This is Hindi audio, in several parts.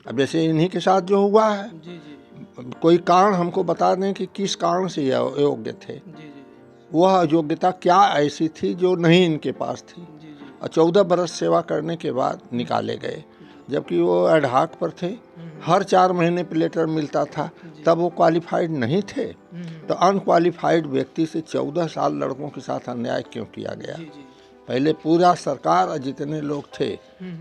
अब जैसे इन्हीं के साथ जो हुआ है, जी जी कोई कारण हमको बता दें कि किस कारण से ये अयोग्य थे, जी जी वह योग्यता क्या ऐसी थी जो नहीं इनके पास थी, जी जी और 14 बरस सेवा करने के बाद निकाले गए, जबकि वो एडहाक पर थे, हर 4 महीने पे लेटर मिलता था, तब वो क्वालिफाइड नहीं थे। तो अनक्वालिफाइड व्यक्ति से 14 साल लड़कों के साथ अन्याय क्यों किया गया? जी जी पहले पूरा सरकार और जितने लोग थे,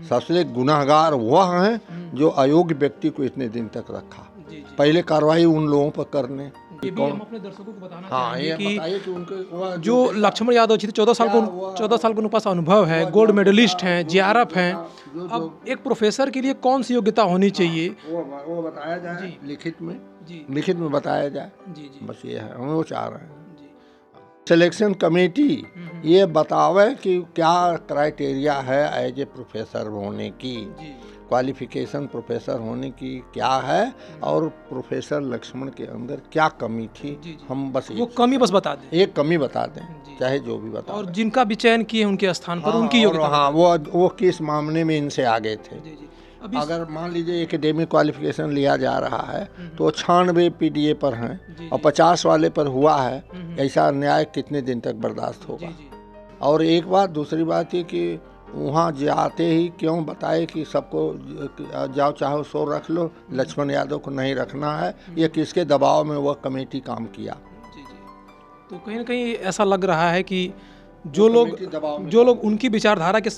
सबसे गुनाहगार वह हैं जो अयोग्य व्यक्ति को इतने दिन तक रखा। जी पहले कार्रवाई उन लोगों पर करने ये भी हम अपने दर्शकों को बताना हाँ, चाहेंगे ये कि बताइए कि उनके वह जो लक्ष्मण यादव जी थे 14 साल को क्या हुआ? 14 साल के उनके पास अनुभव है, गोल्ड मेडलिस्ट हैं, जेआरएफ हैं। अब एक प्रोफेसर के लिए कौन सी योग्यता होनी चाहिए? वो बताया जाए जी। लिखित में, जी लिखित में बताया जाए, जी जी बस ये है, हम वो चाह रहे हैं। जी सिलेक्शन कमेटी ये बतावे कि क्या क्राइटेरिया है एज ए प्रोफेसर होने की, जी क्वालिफिकेशन प्रोफेसर होने की क्या है, और प्रोफेसर लक्ष्मण के अंदर क्या कमी थी। जी, जी। हम बस वो कमी बस बता दें, एक कमी बता दें, जी। चाहे जो भी बता और दें। जिनका भी चयन किए उनके स्थान पर उनकी और योग्यता हाँ, बता वो किस मामले में इनसे आगे थे। दें। जी जी अभी अगर मान लीजिए एकेडमिक क्वालिफिकेशन लिया जा रहा है तो 96 पीडीए पर हैं जी, और जी। 50 वाले पर हुआ है, ऐसा अन्याय कितने दिन तक बर्दाश्त होगा? जी जी और एक बात, दूसरी बात ये कि वहाँ जाते ही क्यों बताए कि सबको जाओ चाहो सो रख लो, लक्ष्मण यादव को नहीं रखना है? ये किसके दबाव में वह कमेटी काम किया? जी जी तो कहीं ना कहीं ऐसा लग रहा है कि वो कमेटी दबाव में जो लोग उनकी विचारधारा के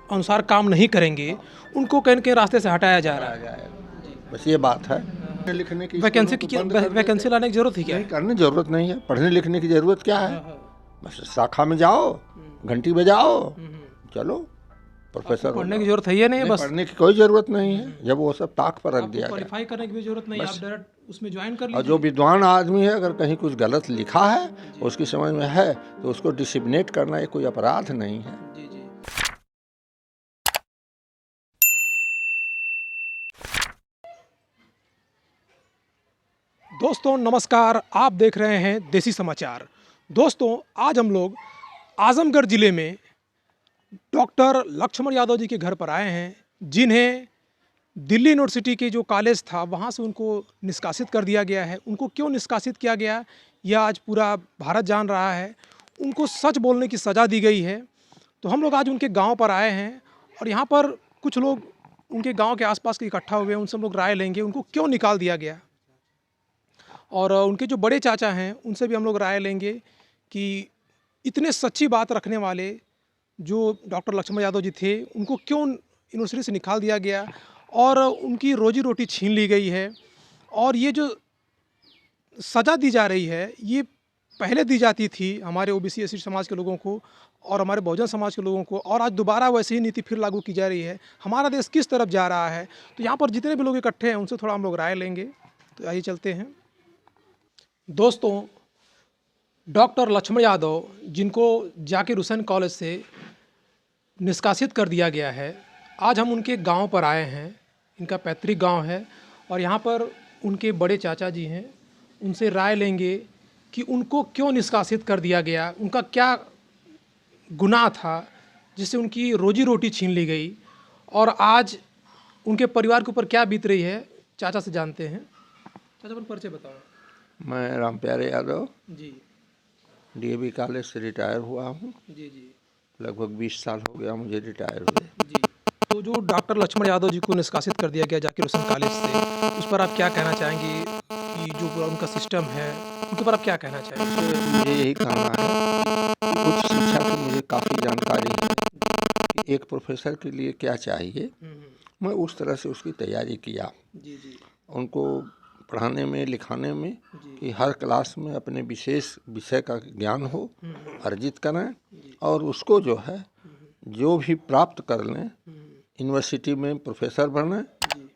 अनुसार काम नहीं करेंगे उनको कहीं ना कहीं रास्ते से हटाया जा रहा है। जाएगा। बस ये बात है। पढ़ने लिखने की वैकेंसी स्कूलों की को बंद कर देते। वैकेंसी लाने की जरूरत ही क्या नहीं, है? करने की जरूरत नहीं है। पढ़ने लिखने की जरूरत क्या है? हाँ, बस शाखा में जाओ, घंटी बजाओ, चलो प्रोफेसर हो पढ़ने जाओ। की जरूरत है ही नहीं, नहीं, बस पढ़ने की कोई जरूरत नहीं है जब वो सब ताक पर रख आपको दिया गया। क्वालिफाई करने की भी जरूरत नहीं, आप डायरेक्ट उसमें ज्वाइन कर और लीजिए। जो विद्वान आदमी है, अगर कहीं कुछ गलत लिखा है, उसकी समझ में है, तो उसको डिसिप्लिनेट करना ये कोई अपराध नहीं है। जी जी दोस्तों नमस्कार, आप देख रहे हैं देसी समाचार। दोस्तों आज हम लोग आजमगढ़ ज़िले में डॉक्टर लक्ष्मण यादव जी के घर पर आए हैं, जिन्हें दिल्ली यूनिवर्सिटी के जो कॉलेज था वहाँ से उनको निष्कासित कर दिया गया है। उनको क्यों निष्कासित किया गया यह आज पूरा भारत जान रहा है। उनको सच बोलने की सज़ा दी गई है। तो हम लोग आज उनके गांव पर आए हैं और यहाँ पर कुछ लोग उनके गांव के आसपास के इकट्ठा हुए हैं, उनसे हम लोग राय लेंगे उनको क्यों निकाल दिया गया। और उनके जो बड़े चाचा हैं उनसे भी हम लोग राय लेंगे कि इतने सच्ची बात रखने वाले जो डॉक्टर लक्ष्मण यादव जी थे उनको क्यों यूनिवर्सिटी से निकाल दिया गया और उनकी रोजी रोटी छीन ली गई है। और ये जो सज़ा दी जा रही है ये पहले दी जाती थी हमारे ओबीसी एससी समाज के लोगों को और हमारे बहुजन समाज के लोगों को, और आज दोबारा वैसे ही नीति फिर लागू की जा रही है। हमारा देश किस तरफ जा रहा है, तो यहाँ पर जितने भी लोग इकट्ठे हैं उनसे थोड़ा हम लोग राय लेंगे। तो आइए चलते हैं। दोस्तों डॉक्टर लक्ष्मण यादव जिनको जाकिर हुसैन कॉलेज से निष्कासित कर दिया गया है, आज हम उनके गांव पर आए हैं। इनका पैतृक गांव है और यहाँ पर उनके बड़े चाचा जी हैं, उनसे राय लेंगे कि उनको क्यों निष्कासित कर दिया गया, उनका क्या गुनाह था जिससे उनकी रोजी रोटी छीन ली गई और आज उनके परिवार के ऊपर क्या बीत रही है। चाचा से जानते हैं। चाचा पर परिचय बताओ। मैं राम प्यारे यादव जी डीएवी कॉलेज से रिटायर हुआ हूँ। जी जी लगभग 20 साल हो गया मुझे रिटायर हुए। जी तो जो डॉक्टर लक्ष्मण यादव जी को निष्कासित कर दिया गया जाकिर हुसैन कॉलेज से, उस पर आप क्या कहना चाहेंगे कि जो पूरा उनका सिस्टम है उनके ऊपर आप क्या कहना चाहेंगे? मुझे यही कहना है कि उच्च शिक्षा की मुझे काफ़ी जानकारी है कि एक प्रोफेसर के लिए क्या चाहिए। मैं उस तरह से उसकी तैयारी किया, जी जी उनको पढ़ाने में लिखाने में, जी। कि हर क्लास में अपने विशेष विषय का ज्ञान हो, अर्जित करें, और उसको जो है जो भी प्राप्त कर लें यूनिवर्सिटी में प्रोफेसर बने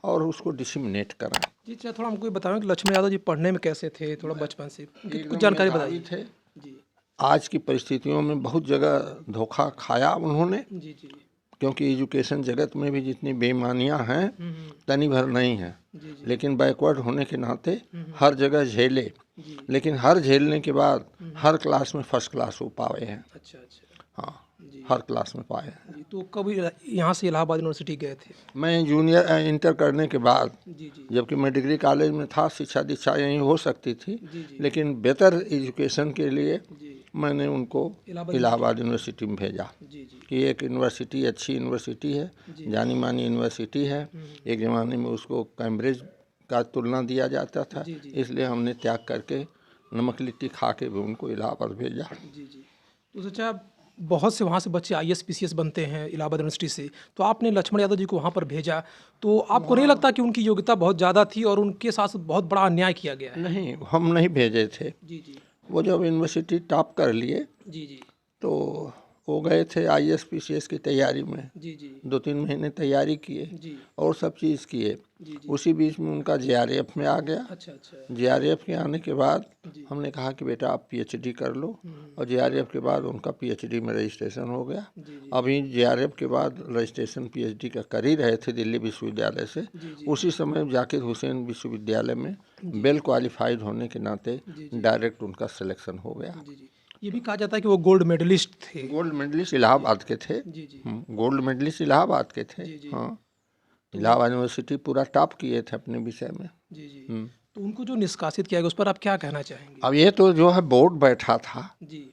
और उसको डिसिमिनेट करें। जी चाहे थोड़ा हमको ये बताएं कि लक्ष्मण यादव जी पढ़ने में कैसे थे, थोड़ा बचपन से कुछ एकदम जानकारी मेधावी बताइए। थे। जी आज की परिस्थितियों में बहुत जगह धोखा खाया उन्होंने, जी जी क्योंकि एजुकेशन जगत में भी जितनी बेईमानियां हैं तनी भर नहीं हैं, जी जी लेकिन बैकवर्ड होने के नाते हर जगह झेले, जी लेकिन हर झेलने के बाद हर क्लास में फर्स्ट क्लास हो पाए हैं। अच्छा अच्छा हाँ, हर क्लास में पाए हैं। जी, तो कब यहाँ से इलाहाबाद यूनिवर्सिटी गए थे? मैं जूनियर इंटर करने के बाद, जी जी जबकि मैं डिग्री कॉलेज में था, शिक्षा दीक्षा यहीं हो सकती थी, जी जी लेकिन बेहतर एजुकेशन के लिए जी मैंने उनको इलाहाबाद यूनिवर्सिटी में भेजा जी जी कि एक यूनिवर्सिटी अच्छी यूनिवर्सिटी है, जी। जानी मानी यूनिवर्सिटी है। एक ज़माने में उसको कैम्ब्रिज का तुलना दिया जाता था, जी, जी। इसलिए हमने त्याग करके नमक लिट्टी खा के भी उनको इलाहाबाद भेजा। जी जी। तो सोचा बहुत से वहाँ से बच्चे IAS PCS बनते हैं इलाहाबाद यूनिवर्सिटी से, तो आपने लक्ष्मण यादव जी को वहाँ पर भेजा, तो आपको नहीं लगता कि उनकी योग्यता बहुत ज़्यादा थी और उनके साथ बहुत बड़ा अन्याय किया गया है? नहीं, हम नहीं भेजे थे। जी जी वो जब यूनिवर्सिटी टॉप कर लिए जी जी तो वो गए थे IAS PCS की तैयारी में, जी जी 2-3 महीने तैयारी किए जी और सब चीज़ किए। जी जी। उसी बीच में उनका JRF में आ गया। अच्छा अच्छा। JRF के आने के बाद जी। हमने कहा कि बेटा आप PhD कर लो, और JRF के बाद उनका PhD में रजिस्ट्रेशन हो गया। जी जी अभी JRF के बाद रजिस्ट्रेशन PhD का कर ही रहे थे दिल्ली विश्वविद्यालय से। जी जी उसी समय जाकिर हुसैन विश्वविद्यालय में वेल क्वालिफाइड होने के नाते जी डायरेक्ट उनका सिलेक्शन हो गया। जी जी। ये भी कहा जाता है कि वो गोल्ड मेडलिस्ट थे। गोल्ड मेडलिस्ट इलाहाबाद के थे। जी जी गोल्ड मेडलिस्ट इलाहाबाद के थे। जी जी। हाँ, इलाहाबाद यूनिवर्सिटी पूरा टॉप किए थे अपने विषय में। जी जी। तो उनको जो निष्कासित किया गया उस पर आप क्या कहना चाहेंगे? अब ये तो जो है बोर्ड बैठा था, जी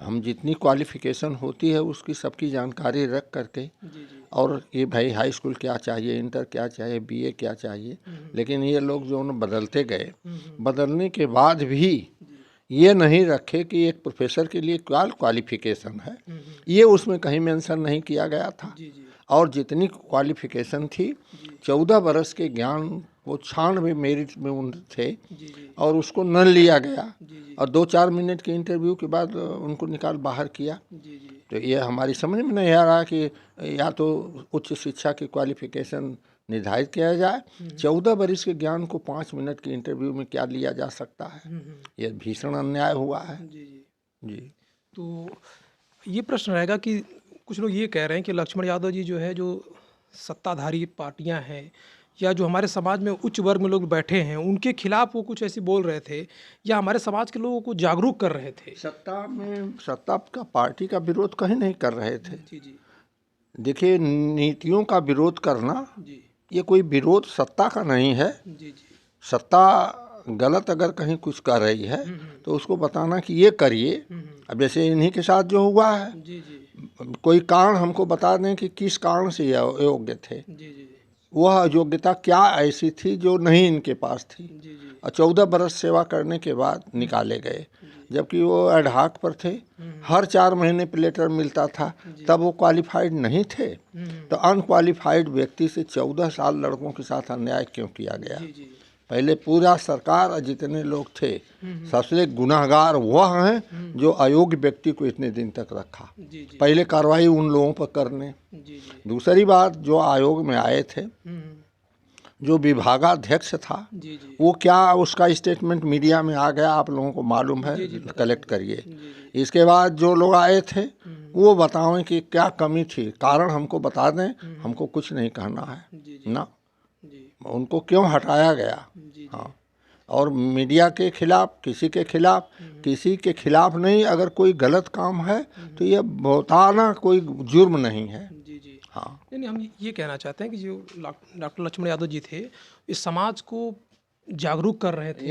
हम जितनी क्वालिफिकेशन होती है उसकी सबकी जानकारी रख करके, जी जी और ये भाई हाई स्कूल क्या चाहिए, इंटर क्या चाहिए, BA क्या चाहिए, लेकिन ये लोग जो न बदलते गए, बदलने के बाद भी ये नहीं रखे कि एक प्रोफेसर के लिए क्या क्वालिफिकेशन है, ये उसमें कहीं मेंशन नहीं किया गया था। जी जी और जितनी क्वालिफिकेशन थी, 14 बरस के ज्ञान वो 96 मेरिट में उन थे, जी जी और उसको न लिया गया, जी जी और 2-4 मिनट के इंटरव्यू के बाद उनको निकाल बाहर किया। जी जी तो ये हमारी समझ में नहीं आ रहा कि या तो उच्च शिक्षा की क्वालिफिकेशन निर्धारित किया जाए, 14 बरस के ज्ञान को 5 मिनट के इंटरव्यू में क्या लिया जा सकता है। ये भीषण अन्याय हुआ है। जी जी। जी, तो ये प्रश्न रहेगा कि कुछ लोग ये कह रहे हैं कि लक्ष्मण यादव जी जो है, जो सत्ताधारी पार्टियां हैं या जो हमारे समाज में उच्च वर्ग में लोग बैठे हैं, उनके खिलाफ वो कुछ ऐसी बोल रहे थे या हमारे समाज के लोगों को जागरूक कर रहे थे। सत्ता का पार्टी का विरोध कहीं नहीं कर रहे थे। जी जी देखिए, नीतियों का विरोध करना जी ये कोई विरोध सत्ता का नहीं है। जी जी सत्ता गलत अगर कहीं कुछ कर रही है तो उसको बताना कि ये करिए। अब जैसे इन्हीं के साथ जो हुआ है, जी जी कोई कारण हमको बता दें कि किस कारण से ये अयोग्य थे, जी जी वह योग्यता क्या ऐसी थी जो नहीं इनके पास थी, जी जी और 14 बरस सेवा करने के बाद निकाले गए, जबकि वो एडहाक पर थे। हर 4 महीने पे लेटर मिलता था, तब वो क्वालिफाइड नहीं थे। तो अनक्वालिफाइड व्यक्ति से 14 साल लड़कों के साथ अन्याय क्यों किया गया? जी जी पहले पूरा सरकार और जितने लोग थे, सबसे गुनाहगार वह हैं जो अयोग्य व्यक्ति को इतने दिन तक रखा। जी जी पहले कार्रवाई उन लोगों पर करने। जी जी दूसरी बात, जो आयोग में आए थे, जो विभागाध्यक्ष था, जी जी वो क्या उसका स्टेटमेंट मीडिया में आ गया, आप लोगों को मालूम है, कलेक्ट करिए। इसके बाद जो लोग आए थे वो बताएं कि क्या कमी थी, कारण हमको बता दें, हमको कुछ नहीं कहना है जी ना, जी उनको क्यों हटाया गया। जी हाँ, और मीडिया के खिलाफ, किसी के खिलाफ नहीं, अगर कोई गलत काम है तो ये बताना कोई जुर्म नहीं है। जी जी। हाँ, नहीं, हम ये कहना चाहते हैं कि जो डॉक्टर लक्ष्मण यादव जी थे, इस समाज को जागरूक कर रहे थे।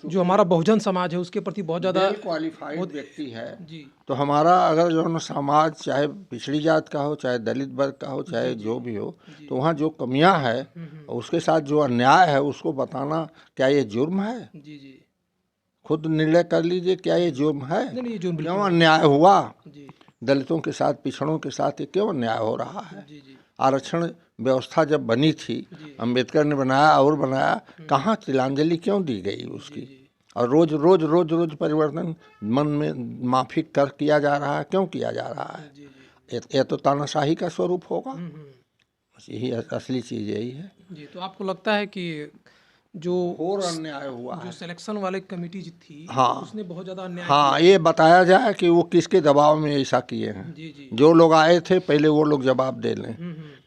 जो हमारा बहुजन समाज है उसके प्रति बहुत ज़्यादा क्वालिफाइड व्यक्ति है। जी तो हमारा अगर जो न समाज, चाहे पिछड़ी जात का हो, चाहे दलित वर्ग का हो, चाहे जो भी हो, तो वहाँ जो कमियां है, उसके साथ जो अन्याय है, उसको बताना क्या ये जुर्म है? जी जी। खुद निर्णय कर लीजिए, क्या ये जुर्म है? नहीं नहीं, जो क्यों अन्याय हुआ? जी दलितों के साथ, पिछड़ों के साथ ये क्यों अन्याय हो रहा है? जी जी आरक्षण व्यवस्था जब बनी थी, अंबेडकर ने बनाया और बनाया, कहाँ तिलांजलि क्यों दी गई उसकी? और रोज रोज रोज रोज परिवर्तन मन में माफिक कर किया जा रहा है, क्यों किया जा रहा है? जी जी ये तो तानाशाही का स्वरूप होगा। यही असली चीज़ यही है। जी। तो आपको लगता है कि जो और अन्याय हुआ जो है। सिलेक्शन वाले कमेटी जी थी, हाँ उसने बहुत ज़्यादा अन्याय हाँ, ये बताया जाए कि वो किसके दबाव में ऐसा किए हैं। जी जी जो लोग आए थे पहले वो लोग जवाब दे लें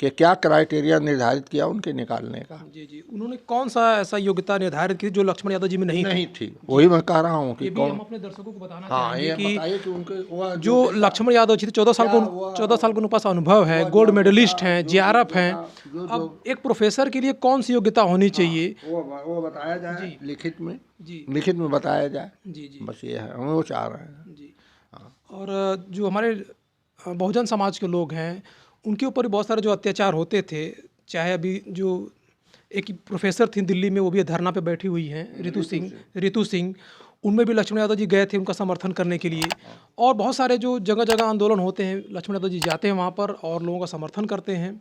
कि क्या क्राइटेरिया निर्धारित किया उनके निकालने का। जी जी, उन्होंने कौन सा ऐसा योग्यता निर्धारित की जो लक्ष्मण यादव जी में नहीं थी, वही मैं कह रहा हूँ कि ये भी कौन। हम अपने दर्शकों को बताना हाँ, चाहेंगे ये कि बताइए कि उनके वो जो लक्ष्मण यादव जी थे 14 साल को 14 साल के उनके पास अनुभव है, गोल्ड मेडलिस्ट हैं, जेआरएफ हैं। अब एक प्रोफेसर के लिए कौन सी योग्यता होनी चाहिए वो बताया जाए लिखित में, जी लिखित में बताया जाए। जी जी बस ये है, हम वो चाह रहे हैं। जी। और जो हमारे बहुजन समाज के लोग हैं उनके ऊपर भी बहुत सारे जो अत्याचार होते थे, चाहे अभी जो एक प्रोफेसर थी दिल्ली में, वो भी धरना पे बैठी हुई हैं, रितु सिंह, उनमें भी लक्ष्मण यादव जी गए थे उनका समर्थन करने के लिए। और बहुत सारे जो जगह जगह आंदोलन होते हैं, लक्ष्मण यादव जी जाते हैं वहाँ पर और लोगों का समर्थन करते हैं।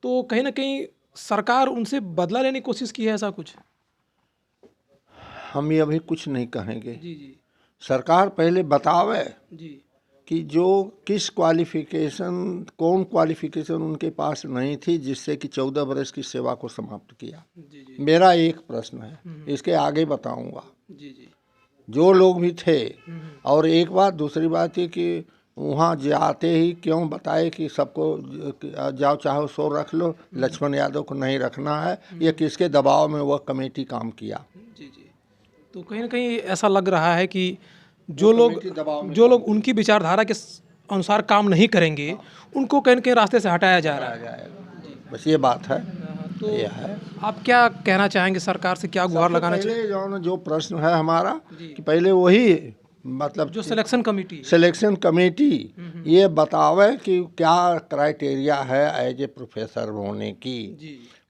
तो कहीं ना कहीं सरकार उनसे बदला लेने की कोशिश की है, ऐसा कुछ? हम ये अभी कुछ नहीं कहेंगे। जी जी सरकार पहले बतावे जी कि जो किस क्वालिफिकेशन, कौन क्वालिफिकेशन उनके पास नहीं थी जिससे कि 14 बरस की सेवा को समाप्त किया। जी जी मेरा एक प्रश्न है, इसके आगे बताऊंगा। जी जी जो लोग भी थे, और एक बात, दूसरी बात ये कि वहाँ जाते ही क्यों बताए कि सबको जाओ चाहो सो रख लो, लक्ष्मण यादव को नहीं रखना है, ये किसके दबाव में वह कमेटी काम किया। जी जी। तो कहीं ना कहीं ऐसा लग रहा है कि जो लोग उनकी विचारधारा के अनुसार काम नहीं करेंगे, उनको कहीं ना कहीं रास्ते से हटाया जा रहा है। बस ये बात है। तो ये है। आप क्या कहना चाहेंगे, सरकार से क्या गुहार लगाना चाहिए? पहले जो प्रश्न है हमारा कि पहले वही, मतलब जो सिलेक्शन कमेटी ये बतावे कि क्या क्राइटेरिया है एज ए प्रोफेसर होने की,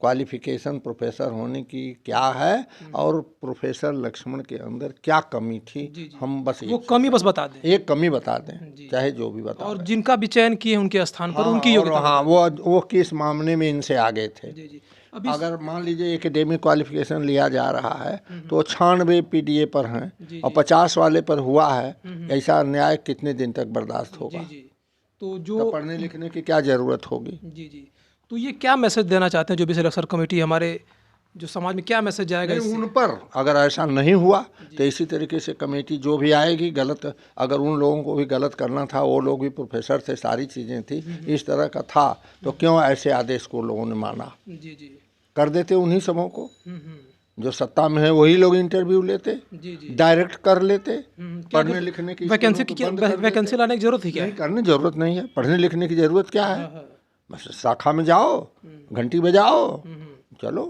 क्वालिफिकेशन प्रोफेसर होने की क्या है, और प्रोफेसर लक्ष्मण के अंदर क्या कमी थी। हम बस वो कमी बस बता दें, एक कमी बता दें, चाहे जो भी बता, और जिनका भी चयन किए उनके स्थान पर उनकी योग्यता। हाँ, वो किस मामले में इनसे आगे थे। जी जी। अगर मान लीजिए एकेडमिक क्वालिफिकेशन लिया जा रहा है तो 96 पीडीए पर हैं और 50 वाले पर हुआ है, ऐसा अन्याय कितने दिन तक बर्दाश्त होगा? जी। तो जो पढ़ने लिखने की क्या जरूरत होगी? जी जी। तो ये क्या मैसेज देना चाहते हैं जो भी सिलेक्शन कमेटी, हमारे जो समाज में क्या मैसेज जाएगा इससे? उन पर अगर ऐसा नहीं हुआ तो इसी तरीके से कमेटी जो भी आएगी, गलत अगर उन लोगों को भी गलत करना था, वो लोग भी प्रोफेसर थे, सारी चीज़ें थी, इस तरह का था, तो क्यों ऐसे आदेश को लोगों ने माना? जी जी। कर देते उन्हीं सबों को, जो सत्ता में है वही लोग इंटरव्यू लेते, डायरेक्ट कर लेते। पढ़ने लिखने की वैकेंसी लाने की जरूरत है क्या? नहीं, करने जरूरत नहीं है। पढ़ने लिखने की जरूरत क्या है? बस शाखा में जाओ, घंटी बजाओ, चलो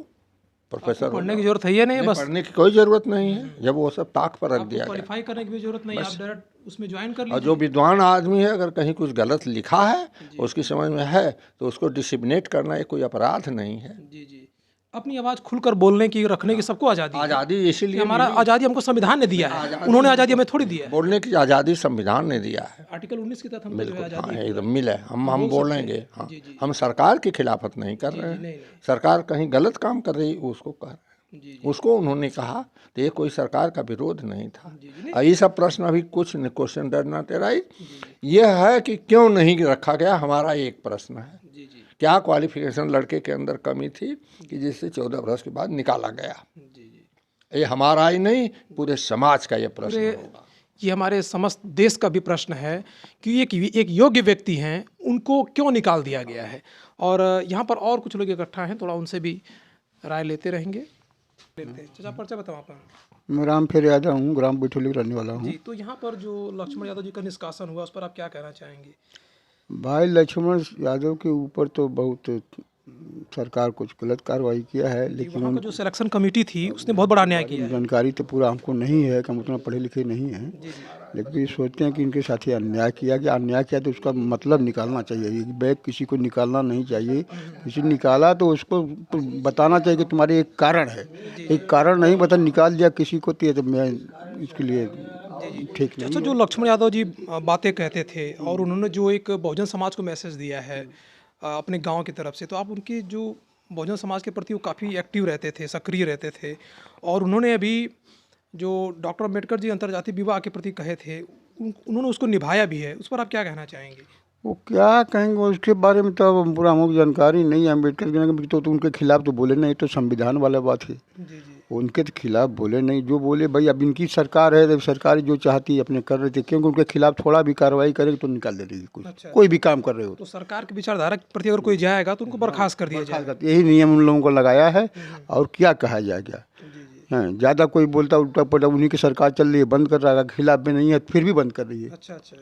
प्रोफेसर। पढ़ने की जरूरत है या नहीं? बस पढ़ने की कोई जरूरत नहीं है, जब वो सब ताक पर रख दिया गया। क्वालिफाई करने की भी जरूरत नहीं, आप डायरेक्ट उसमें ज्वाइन कर लीजिए। और जो विद्वान आदमी है, अगर कहीं कुछ गलत लिखा है, उसकी समझ में है, तो उसको डिसिप्लिनेट करना ये कोई अपराध नहीं है। जी जी। अपनी आवाज़ खुलकर बोलने की, रखने की सबको आज़ादी इसीलिए हमारा आज़ादी हमको संविधान ने दिया है, उन्होंने आज़ादी हमें थोड़ी दिया है। बोलने की आज़ादी संविधान ने दिया है, आर्टिकल 19 के तहत हमको जो है बिल्कुल। आज़ादी हाँ, एकदम मिले। हम बोलेंगे, हाँ, हम सरकार की खिलाफत नहीं कर रहे हैं। सरकार कहीं गलत काम कर रही है उसको कह रहे हैं, उसको उन्होंने कहा, तो ये कोई सरकार का विरोध नहीं था। ये सब प्रश्न अभी कुछ क्वेश्चन डरना तेरा यह है कि क्यों नहीं रखा गया, हमारा एक प्रश्न है। क्या क्वालिफिकेशन लड़के के अंदर कमी थी कि जिससे 14 वर्ष के बाद निकाला गया? ये हमारा ही नहीं, पूरे समाज का ये प्रश्न होगा। ये हमारे समस्त देश का भी प्रश्न है कि एक योग्य व्यक्ति हैं, उनको क्यों निकाल दिया गया है। और यहाँ पर और कुछ लोग इकट्ठा हैं, थोड़ा उनसे भी राय लेते रहेंगे। चाचा, पर्चा बताओ आपका। मैं रामफेर यादव हूँ, ग्राम बिठोली का रहने वाला हूँ। जी, तो यहाँ पर जो लक्ष्मण यादव जी का निष्कासन हुआ, उस पर आप क्या कहना चाहेंगे? भाई, लक्ष्मण यादव के ऊपर तो बहुत सरकार कुछ गलत कार्रवाई किया है, लेकिन वहाँ का जो सिलेक्शन कमेटी थी उसने बहुत बड़ा अन्याय किया है। जानकारी तो पूरा हमको नहीं है, हम उतना पढ़े लिखे नहीं हैं, लेकिन सोचते हैं कि इनके साथ ही अन्याय किया तो उसका मतलब निकालना चाहिए। बैग किसी को निकालना नहीं चाहिए, किसी निकाला तो उसको बताना चाहिए कि तुम्हारे एक कारण है, एक कारण नहीं बता निकाल दिया किसी को, तो मैं इसके लिए ठीक नहीं। अच्छा, जो लक्ष्मण यादव जी बातें कहते थे और उन्होंने जो एक बहुजन समाज को मैसेज दिया है अपने गांव की तरफ से, तो आप उनकी जो बहुजन समाज के प्रति वो काफ़ी एक्टिव रहते थे, सक्रिय रहते थे, और उन्होंने अभी जो डॉक्टर अम्बेडकर जी अंतर्जातीय विवाह के प्रति कहे थे, उन्होंने उसको निभाया भी है। उस पर आप क्या कहना चाहेंगे? वो क्या कहेंगे उसके बारे में तो पूरा हमको जानकारी नहीं है। अम्बेडकर के तो उनके खिलाफ तो बोले नहीं, तो संविधान वाला बात है। उनके तो खिलाफ बोले नहीं, जो बोले भाई अब इनकी सरकार है, तो सरकार जो चाहती है अपने कर रहे थे, क्योंकि उनके खिलाफ थोड़ा भी कार्रवाई करेगी तो निकाल दे देगी कुछ। अच्छा। कोई भी काम कर रहे हो तो सरकार की विचारधारा के प्रति अगर कोई जाएगा तो उनको बर्खास्त कर दिया जाएगा। यही नियम उन लोगों को लगाया है, और क्या कहा जाएगा। हाँ, ज़्यादा कोई बोलता उल्टा पलटा, उन्हीं की सरकार चल रही है, बंद कर रहा है, खिलाफ में नहीं है फिर भी बंद कर रही है। अच्छा अच्छा।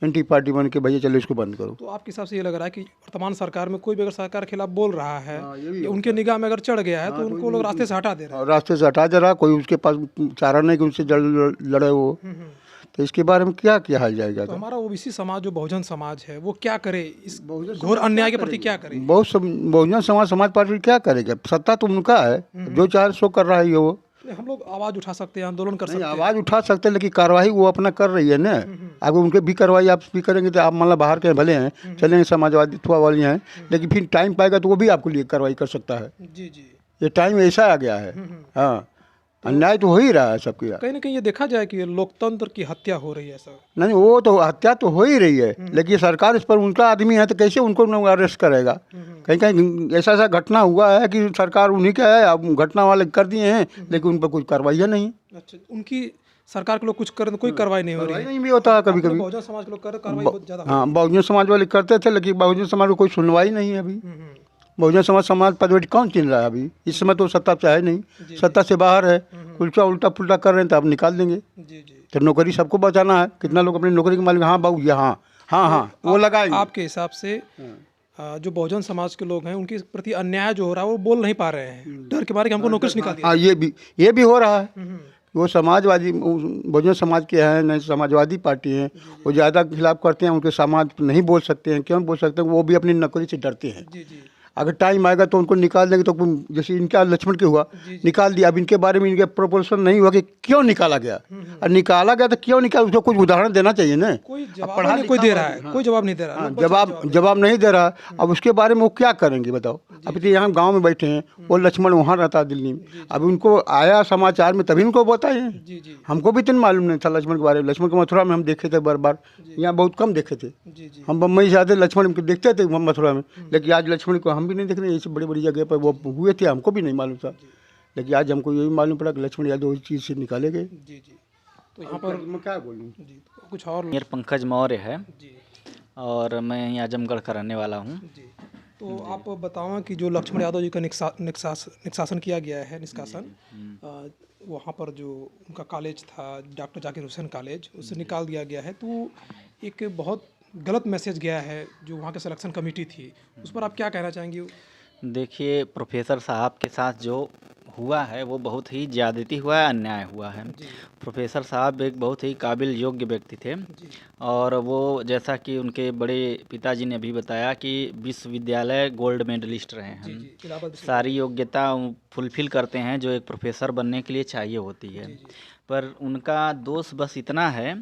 एंटी पार्टी बन के भैया चलो इसको बंद करो। तो आपके हिसाब से ये लग रहा है कि वर्तमान सरकार में कोई भी अगर सरकार के खिलाफ बोल रहा है ये भी या उनके निगाह में अगर चढ़ गया है तो उनको लोग रास्ते से हटा दे रहे हैं। और रास्ते से हटा दे रहा, कोई उसके पास चारा नहीं कि उनसे लड़े वो। तो इसके बारे में क्या किया जाएगा। तो हमारा ओबीसी समाज जो बहुजन समाज है वो क्या करे, इस घोर अन्याय के प्रति क्या करे। बहुजन समाज पार्टी क्या करेगा, सत्ता तो उनका है, जो चाहे सो कर रहा है ये वो। हम लोग आवाज उठा सकते हैं, आंदोलन कर सकते हैं। आवाज उठा सकते हैं, लेकिन कार्रवाई वो अपना कर रही है ना। अगर उनके भी कार्रवाई आप भी करेंगे तो आप मतलब बाहर के भले हैं चलेंगे, समाजवादी वाली हैं, लेकिन फिर टाइम पाएगा तो वो भी आपको लिए कार्रवाई कर सकता है। जी जी। ये टाइम ऐसा आ गया है। हाँ, अन्याय तो हो ही रहा है सबके। कहीं ना कहीं ये देखा जाए कि लोकतंत्र की हत्या हो रही है सर। नहीं, वो तो हत्या तो हो ही रही है, लेकिन सरकार इस पर उनका आदमी है तो कैसे उनको अरेस्ट करेगा। कहीं कहीं ऐसा ऐसा घटना हुआ है कि सरकार उन्हीं का है, अब घटना वाले कर दिए हैं, लेकिन उन पर कुछ कार्रवाई है नहीं। अच्छा, उनकी सरकार के लोग कुछ कर, कोई कार्रवाई नहीं हो रही है। नहीं भी होता है कभी कभी। बहुजन समाज के लोग कर कार्रवाई बहुत ज्यादा। हाँ, बहुजन समाज वाले करते थे, लेकिन बहुजन समाज को कोई सुनवाई नहीं है अभी। बहुजन समाज पदवी कौन चिन रहा है अभी, इस समय तो सत्ता से है नहीं, सत्ता से बाहर है, उल्टा पुल्टा कर रहे हैं तो आप निकाल देंगे। जी जी। तो नौकरी सबको बचाना है, कितना लोग अपनी नौकरी के मालिक, हाँ बाबू ये हाँ हाँ हाँ वो लगाएंगे। आपके हिसाब से जो बहुजन समाज के लोग हैं उनके प्रति अन्याय जो हो रहा है वो बोल नहीं पा रहे हैं, डर के मारे कि हमको नौकरी से निकाल दिया। हाँ, ये भी हो रहा है। वो समाजवादी बहुजन समाज के हैं, नहीं समाजवादी पार्टी हैं, वो ज़्यादा खिलाफ करते हैं, उनके समाज नहीं बोल सकते हैं। क्यों बोल सकते हैं, वो भी अपनी नौकरी से डरते हैं। जी जी। अगर टाइम आएगा तो उनको निकाल देंगे। तो जैसे इनका लक्ष्मण के हुआ, निकाल दिया। अब इनके बारे में इनके प्रोपोर्शन नहीं हुआ कि क्यों निकाला गया, और निकाला गया तो क्यों निकाला, उसको कुछ उदाहरण देना चाहिए ना। कोई जवाब नहीं कोई दे रहा है, कोई जवाब नहीं दे रहा है। जवाब नहीं दे रहा। अब उसके बारे में वो क्या करेंगे बताओ। अभी तो यहाँ गांव में बैठे हैं, वो लक्ष्मण वहाँ रहता है दिल्ली में। अब उनको आया समाचार में तभी उनको बताए। हमको भी तो मालूम नहीं था लक्ष्मण के बारे में। लक्ष्मण को मथुरा में हम देखे थे बार, यहाँ बहुत कम देखे थे। हम बम्बई से आते लक्ष्मण को देखते थे मथुरा में, लेकिन आज लक्ष्मण को हम भी नहीं देख रहे। ऐसी बड़ी बड़ी जगह पर वो हुए थे, हमको भी नहीं मालूम था, लेकिन आज हमको यही मालूम पड़ा कि लक्ष्मण यादव इस चीज़ से निकाले गए। जी जी। तो यहाँ पर मैं क्या बोलूँ जी कुछ और। मेरा पंकज मौर्य है जी और मैं यहाँ आजमगढ़ का रहने वाला हूँ। जी। तो आप बताओ कि जो लक्ष्मण यादव जी का निष्कासन किया गया है, निष्कासन वहाँ पर जो उनका कॉलेज था डॉक्टर जाकिर हुसैन कॉलेज, उससे निकाल दिया गया है, तो एक बहुत गलत मैसेज गया है जो वहाँ के सिलेक्शन कमेटी थी, उस पर आप क्या कहना चाहेंगे। देखिए, प्रोफेसर साहब के साथ जो हुआ है वो बहुत ही ज़्यादती हुआ है, अन्याय हुआ है। प्रोफेसर साहब एक बहुत ही काबिल योग्य व्यक्ति थे, और वो जैसा कि उनके बड़े पिताजी ने भी बताया कि विश्वविद्यालय गोल्ड मेडलिस्ट रहे हैं, सारी योग्यता फुलफिल करते हैं जो एक प्रोफेसर बनने के लिए चाहिए होती है। पर उनका दोष बस इतना है,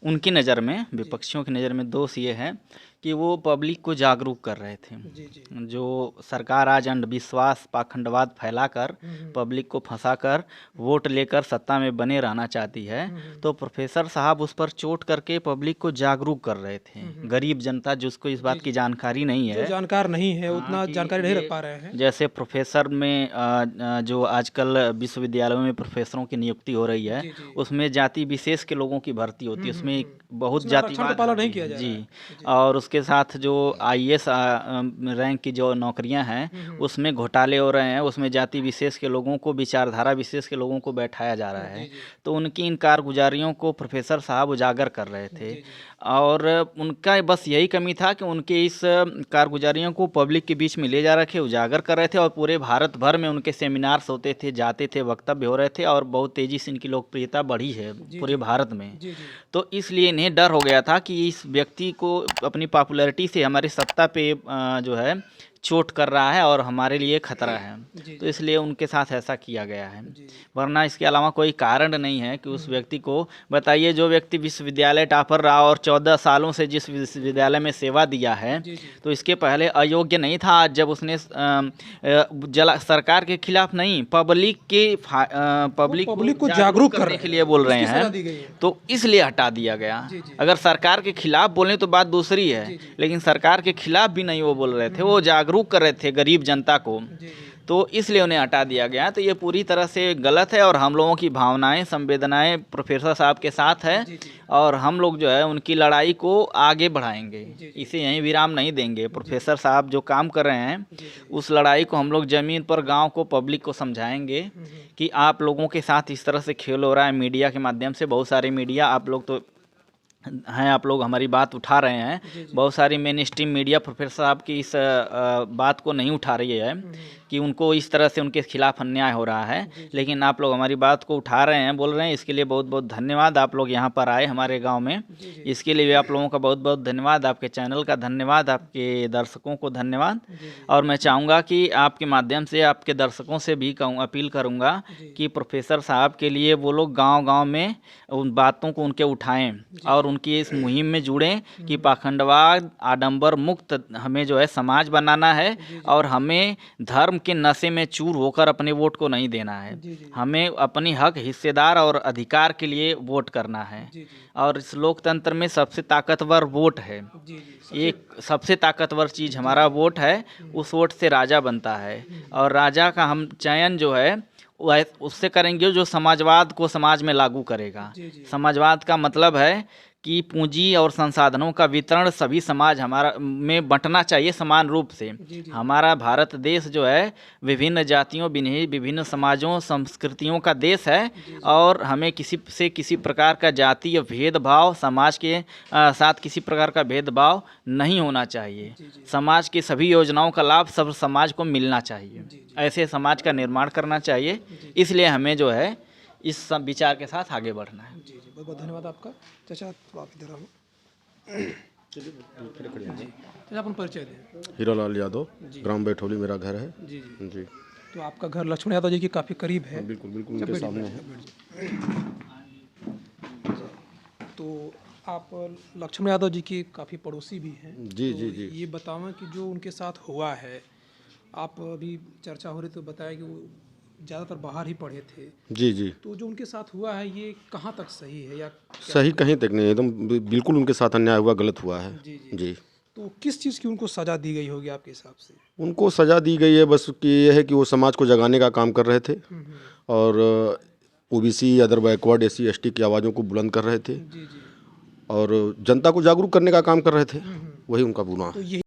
उनकी नज़र में, विपक्षियों की नज़र में दोष ये है कि वो पब्लिक को जागरूक कर रहे थे। जो सरकार आज अंधविश्वास पाखंडवाद फैलाकर पब्लिक को फंसाकर वोट लेकर सत्ता में बने रहना चाहती है, तो प्रोफेसर साहब उस पर चोट करके पब्लिक को जागरूक कर रहे थे। गरीब जनता जिसको इस बात की जानकारी नहीं है, जानकार नहीं है, उतना जानकारी नहीं रख पा रहे हैं। जैसे प्रोफेसर में जो आजकल विश्वविद्यालयों में प्रोफेसरों की नियुक्ति हो रही है, उसमें जाति विशेष के लोगों की भर्ती होती है, उसमें बहुत जातिवाद नहीं किया जा जी। और उसके साथ जो IAS रैंक की जो नौकरियां हैं उसमें घोटाले हो रहे हैं, उसमें जाति विशेष के लोगों को, विचारधारा विशेष के लोगों को बैठाया जा रहा है। तो उनकी इन कारगुजारियों को प्रोफेसर साहब उजागर कर रहे थे, और उनका बस यही कमी था कि उनके इस कारगुजारियों को पब्लिक के बीच में ले जा रखे, उजागर कर रहे थे, और पूरे भारत भर में उनके सेमिनार्स होते थे, जाते थे, वक्तव्य हो रहे थे, और बहुत तेज़ी से इनकी लोकप्रियता बढ़ी है पूरे भारत में। तो इसलिए इन्हें डर हो गया था कि इस व्यक्ति को अपनी पॉपुलैरिटी से हमारी सत्ता पे जो है चोट कर रहा है और हमारे लिए खतरा है, तो इसलिए उनके साथ ऐसा किया गया है। वरना इसके अलावा कोई कारण नहीं है कि उस व्यक्ति को, बताइए, जो व्यक्ति विश्वविद्यालय टॉपर रहा और 14 सालों से जिस विश्वविद्यालय में सेवा दिया है, तो इसके पहले अयोग्य नहीं था। आज जब उसने सरकार के खिलाफ नहीं, पब्लिक को जागरूक करने के लिए बोल रहे हैं, तो इसलिए हटा दिया गया। अगर सरकार के खिलाफ बोले तो बात दूसरी है, लेकिन सरकार के खिलाफ भी नहीं वो बोल रहे थे, वो जागरूक कर रहे थे गरीब जनता को। तो इसलिए उन्हें हटा दिया गया। तो ये पूरी तरह से गलत है और हम लोगों की भावनाएं संवेदनाएं प्रोफेसर साहब के साथ है और हम लोग जो है उनकी लड़ाई को आगे बढ़ाएंगे, इसे यहीं विराम नहीं देंगे। प्रोफेसर साहब जो काम कर रहे हैं उस लड़ाई को हम लोग ज़मीन पर गांव को पब्लिक को समझाएंगे कि आप लोगों के साथ इस तरह से खेल हो रहा है। मीडिया के माध्यम से, बहुत सारे मीडिया आप लोग तो हैं, आप लोग हमारी बात उठा रहे हैं। बहुत सारी मेन स्ट्रीम मीडिया प्रोफेसर साहब की इस बात को नहीं उठा रही है कि उनको इस तरह से उनके खिलाफ अन्याय हो रहा है, लेकिन आप लोग हमारी बात को उठा रहे हैं, बोल रहे हैं। इसके लिए बहुत बहुत धन्यवाद। आप लोग यहाँ पर आए हमारे गांव में, इसके लिए भी आप लोगों का बहुत बहुत धन्यवाद। आपके चैनल का धन्यवाद, आपके दर्शकों को धन्यवाद। और मैं चाहूँगा कि आपके माध्यम से आपके दर्शकों से भी अपील करूँगा कि प्रोफेसर साहब के लिए वो लोग गाँव में उन बातों को उनके उठाएँ और उनकी इस मुहिम में जुड़ें कि पाखंडवाद आडंबर मुक्त हमें जो है समाज बनाना है और हमें धर्म के नशे में चूर होकर अपने वोट को नहीं देना है। हमें अपनी हक, हिस्सेदार और अधिकार के लिए वोट करना है। और इस लोकतंत्र में सबसे ताकतवर वोट है। एक सबसे ताकतवर चीज़ हमारा वोट है। उस वोट से राजा बनता है और राजा का हम चयन जो है उससे करेंगे जो समाजवाद को समाज में लागू करेगा। समाजवाद का मतलब है कि पूंजी और संसाधनों का वितरण सभी समाज हमारा में बंटना चाहिए समान रूप से। हमारा भारत देश जो है विभिन्न जातियों, विभिन्न समाजों, संस्कृतियों का देश है और हमें किसी प्रकार का जाति या भेदभाव, समाज के साथ किसी प्रकार का भेदभाव नहीं होना चाहिए। समाज की सभी योजनाओं का लाभ सब समाज को मिलना चाहिए। ऐसे समाज का निर्माण करना चाहिए। इसलिए हमें जो है इस सब विचार के साथ आगे बढ़ना है। जी बहुत बहुत धन्यवाद आपका। चाचा तो आप इधर आओ। चाचा अपन परिचय दें। हीरालाल यादव, ग्राम बैठोली मेरा घर है। जी जी जी तो आपका घर लक्ष्मण यादव जी के काफ़ी करीब है। बिल्कुल बिल्कुल उनके सामने है। तो आप लक्ष्मण यादव जी के काफ़ी पड़ोसी भी हैं। जी तो जी जी ये बतावें कि जो उनके साथ हुआ है, आप अभी चर्चा हो रही तो बताया कि वो ज़्यादातर बाहर ही पढ़े थे। जी जी तो जो उनके साथ हुआ है ये कहाँ तक सही है या सही कहीं तक नहीं, एकदम बिल्कुल उनके साथ अन्याय हुआ, गलत हुआ है। जी जी जी तो किस चीज़ की उनको सज़ा दी गई होगी आपके हिसाब से? उनको सज़ा दी गई है बस कि ये है कि वो समाज को जगाने का काम कर रहे थे और OBC, other backward, SC ST की आवाज़ों को बुलंद कर रहे थे जी जी और जनता को जागरूक करने का काम कर रहे थे। वही उनका गुनाह है। तो ये